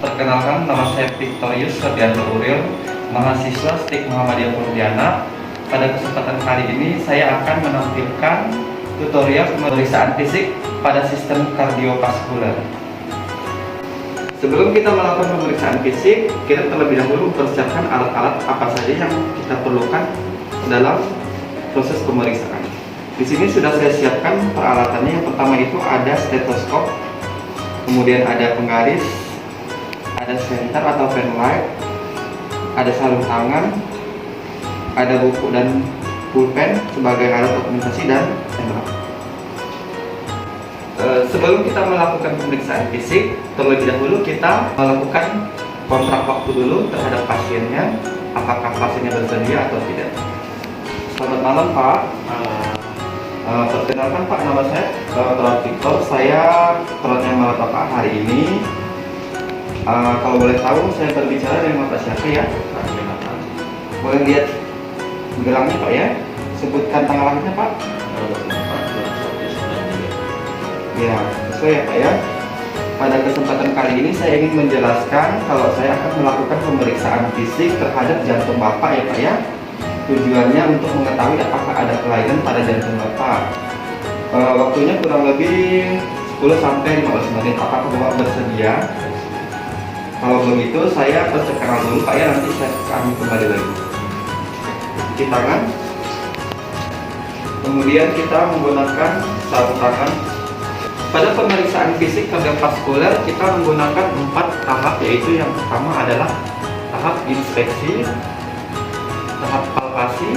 Perkenalkan, nama saya Victorius Ferdianto Uril, mahasiswa STIK Muhammadiyah Pontianak. Pada kesempatan kali ini saya akan menampilkan tutorial pemeriksaan fisik pada sistem kardiovaskuler. Sebelum kita melakukan pemeriksaan fisik, kita terlebih dahulu mempersiapkan alat-alat apa saja yang kita perlukan dalam proses pemeriksaan. Di sini sudah saya siapkan peralatannya. Yang pertama itu ada stetoskop, kemudian ada penggaris, ada senter atau pen light, ada sarung tangan, ada buku dan pulpen sebagai alat dokumentasi dan envelope. Sebelum kita melakukan pemeriksaan fisik, terlebih dahulu kita melakukan kontrak waktu dulu terhadap pasiennya, apakah pasiennya bersedia atau tidak. Selamat malam Pak. Perkenalkan Pak, nama saya Dr. Victor. Saya perannya merawat Bapak hari ini. Kalau boleh tahu, saya berbicara dengan Bapak siapa ya? Boleh lihat gelangnya Pak ya? Sebutkan tanggal lahirnya Pak. Ya, sesuai ya Pak ya. Pada kesempatan kali ini saya ingin menjelaskan kalau saya akan melakukan pemeriksaan fisik terhadap jantung Bapak ya Pak ya. Tujuannya untuk mengetahui apakah ada kelainan pada jantung Bapak. Waktunya kurang lebih 10-15 menit. Apakah Bapak bersedia? Kalau begitu saya persiapkan dulu Pak ya, nanti saya akan kembali lagi. Cuci tangan. Kemudian kita menggunakan sarung tangan. Pada pemeriksaan fisik kardiovaskuler kita menggunakan 4 tahap, yaitu yang pertama adalah tahap inspeksi, tahap palpasi,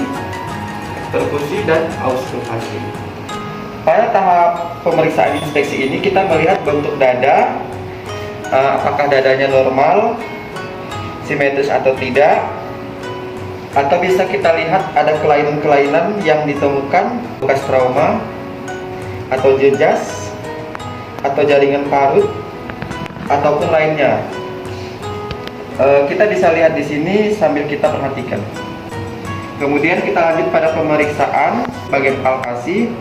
perkusi, dan auskultasi. Pada tahap pemeriksaan inspeksi ini kita melihat bentuk dada, apakah dadanya normal, simetris atau tidak, atau bisa kita lihat ada kelainan-kelainan yang ditemukan, bekas trauma, atau jejas, atau jaringan parut, ataupun lainnya. Kita bisa lihat di sini sambil kita perhatikan. Kemudian kita lanjut pada pemeriksaan bagian palpasi.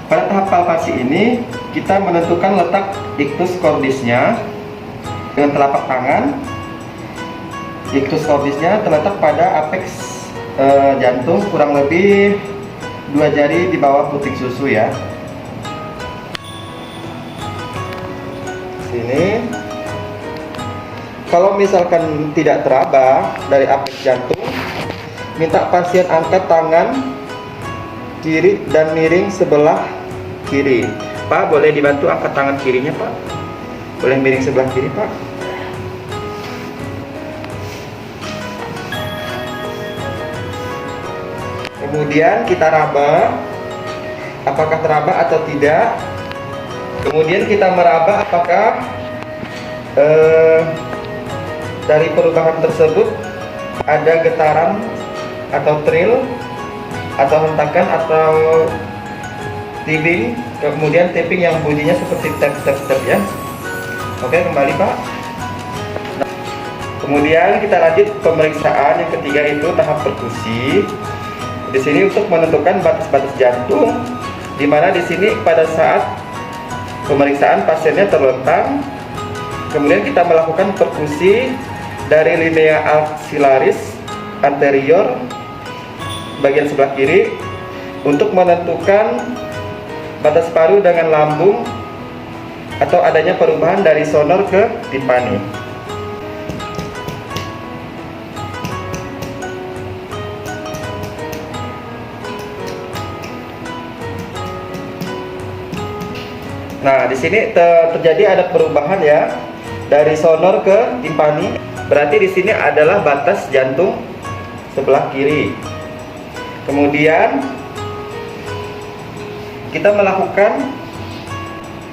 Pada tahap palpasi ini kita menentukan letak ictus cordisnya dengan telapak tangan. Ictus cordisnya terletak pada apeks jantung, kurang lebih 2 jari di bawah puting susu ya. Sini. Kalau misalkan tidak teraba dari apeks jantung, minta pasien angkat tangan kiri dan miring sebelah kiri. Pak, boleh dibantu angkat tangan kirinya Pak? Boleh miring sebelah kiri Pak? Kemudian kita raba, apakah teraba atau tidak. Kemudian kita meraba apakah dari perubahan tersebut ada getaran atau trill, atau hentakan, atau tipping. Kemudian tapping yang bunyinya seperti tap ya. Oke, kembali Pak. Kemudian kita lanjut pemeriksaan yang ketiga, itu tahap perkusi. Di sini untuk menentukan batas-batas jantung, di mana di sini pada saat pemeriksaan pasiennya terlentang. Kemudian kita melakukan perkusi dari linea axillaris anterior bagian sebelah kiri untuk menentukan batas paru dengan lambung atau adanya perubahan dari sonor ke timpani. Nah, di sini terjadi ada perubahan ya dari sonor ke timpani. Berarti di sini adalah batas jantung sebelah kiri. Kemudian kita melakukan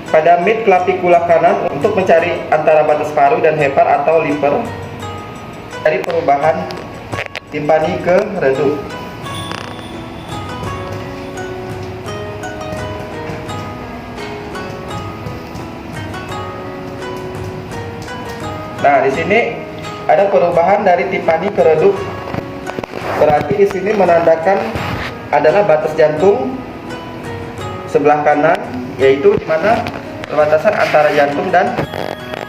pada mid clavicula kanan untuk mencari antara batas paru dan hepar atau liver dari perubahan timpani ke redup. Nah, di sini ada perubahan dari timpani ke redup. Berarti di sini menandakan adalah batas jantung sebelah kanan, yaitu di mana perbatasan antara jantung dan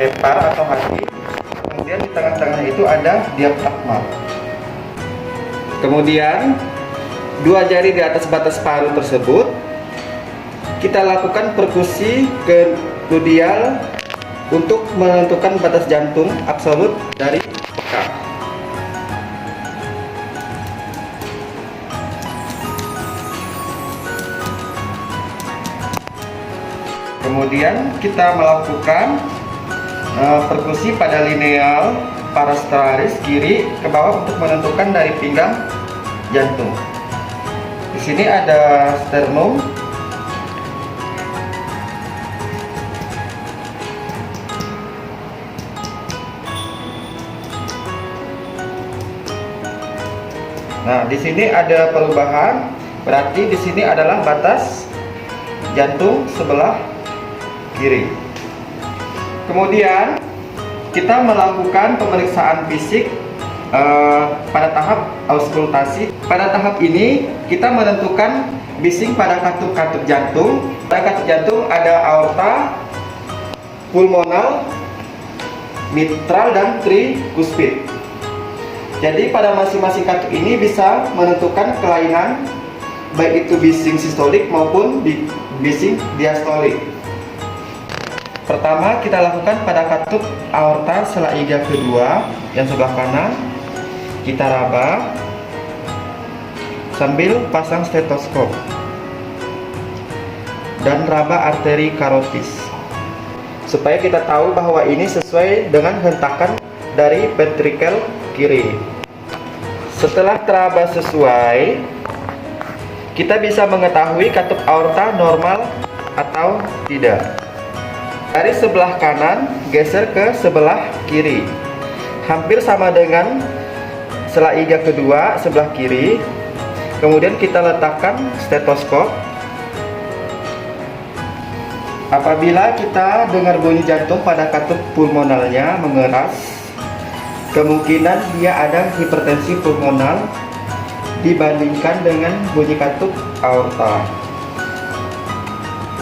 hepar atau hati. Kemudian di tengah-tengahnya itu ada diafragma. Kemudian dua jari di atas batas paru tersebut kita lakukan perkusi ke ludial untuk menentukan batas jantung absolut dari peka. Kemudian kita melakukan perkusi pada lineal parastetralis kiri ke bawah untuk menentukan dari pinggang jantung. Di sini ada sternum. Nah, di sini ada perubahan, berarti di sini adalah batas jantung sebelah kiri. Kemudian kita melakukan pemeriksaan fisik pada tahap auskultasi. Pada tahap ini kita menentukan bising pada katup-katup jantung. Pada katup jantung ada aorta, pulmonal, mitral, dan trikuspid. Jadi pada masing-masing katup ini bisa menentukan kelainan baik itu bising sistolik maupun bising diastolik. Pertama kita lakukan pada katup aorta sela iga kedua yang sebelah kanan. Kita raba sambil pasang stetoskop dan raba arteri karotis supaya kita tahu bahwa ini sesuai dengan hentakan dari ventrikel kiri. Setelah teraba sesuai, kita bisa mengetahui katup aorta normal atau tidak. Dari sebelah kanan geser ke sebelah kiri, hampir sama dengan sela iga kedua sebelah kiri. Kemudian kita letakkan stetoskop. Apabila kita dengar bunyi jantung pada katup pulmonalnya mengeras, kemungkinan dia ada hipertensi pulmonal dibandingkan dengan bunyi katup aorta.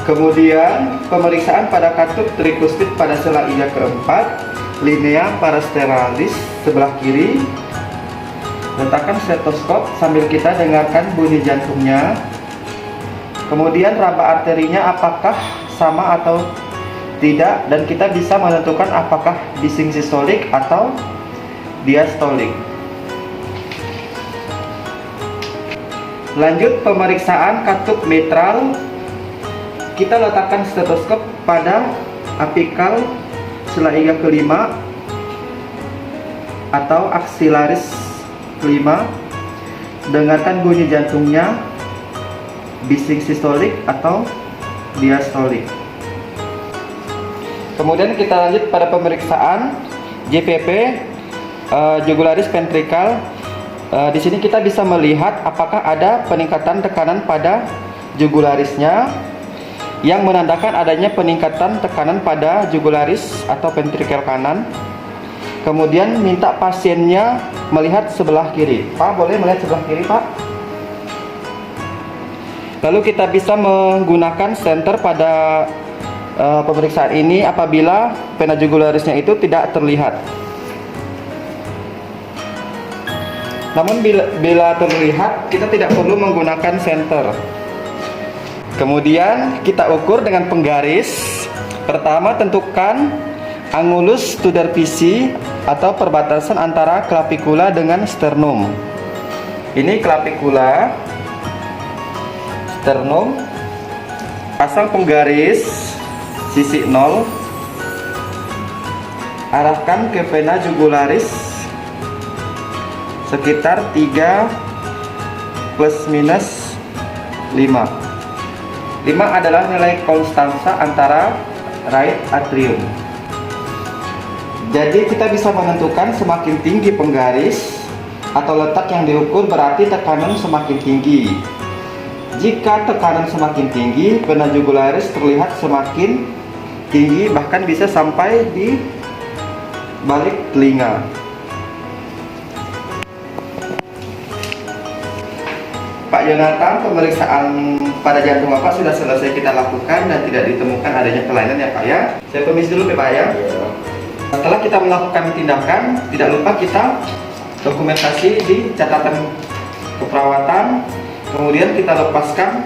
Kemudian pemeriksaan pada katup trikuspid pada sela iga keempat, linea parastetralis sebelah kiri. Letakkan stetoskop sambil kita dengarkan bunyi jantungnya. Kemudian raba arterinya apakah sama atau tidak, dan kita bisa menentukan apakah bising sistolik atau diastolik. Lanjut pemeriksaan katup mitral. Kita letakkan stetoskop pada apikal sela iga kelima atau aksilaris kelima. Dengarkan bunyi jantungnya, bising sistolik atau diastolik. Kemudian kita lanjut pada pemeriksaan JVP, jugularis ventrikal. Di sini kita bisa melihat apakah ada peningkatan tekanan pada jugularisnya yang menandakan adanya peningkatan tekanan pada jugularis atau ventrikel kanan. Kemudian minta pasiennya melihat sebelah kiri. Pak, boleh melihat sebelah kiri, Pak? Lalu kita bisa menggunakan senter pada pemeriksaan ini apabila vena jugularisnya itu tidak terlihat. Namun bila terlihat, kita tidak perlu menggunakan senter. Kemudian kita ukur dengan penggaris. Pertama, tentukan angulus tubervisi atau perbatasan antara clavicula dengan sternum. Ini clavicula, sternum. Pasang penggaris sisi 0. Arahkan ke vena jugularis sekitar 3 plus minus 5. 5 adalah nilai konstansa antara right atrium. Jadi kita bisa menentukan semakin tinggi penggaris atau letak yang diukur berarti tekanan semakin tinggi. Jika tekanan semakin tinggi, vena jugularis terlihat semakin tinggi, bahkan bisa sampai di balik telinga. Pak Yonatan, pemeriksaan pada jantung Bapak sudah selesai kita lakukan dan tidak ditemukan adanya kelainan ya Pak ya. Saya permisi dulu Pak ya. Setelah kita melakukan tindakan, tidak lupa kita dokumentasi di catatan keperawatan. Kemudian kita lepaskan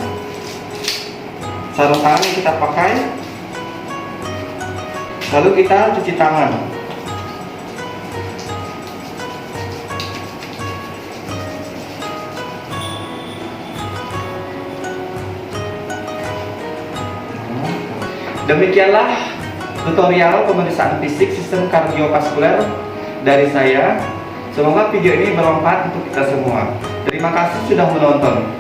sarung tangan yang kita pakai, lalu kita cuci tangan. Demikianlah tutorial pemeriksaan fisik sistem kardiovaskuler dari saya. Semoga video ini bermanfaat untuk kita semua. Terima kasih sudah menonton.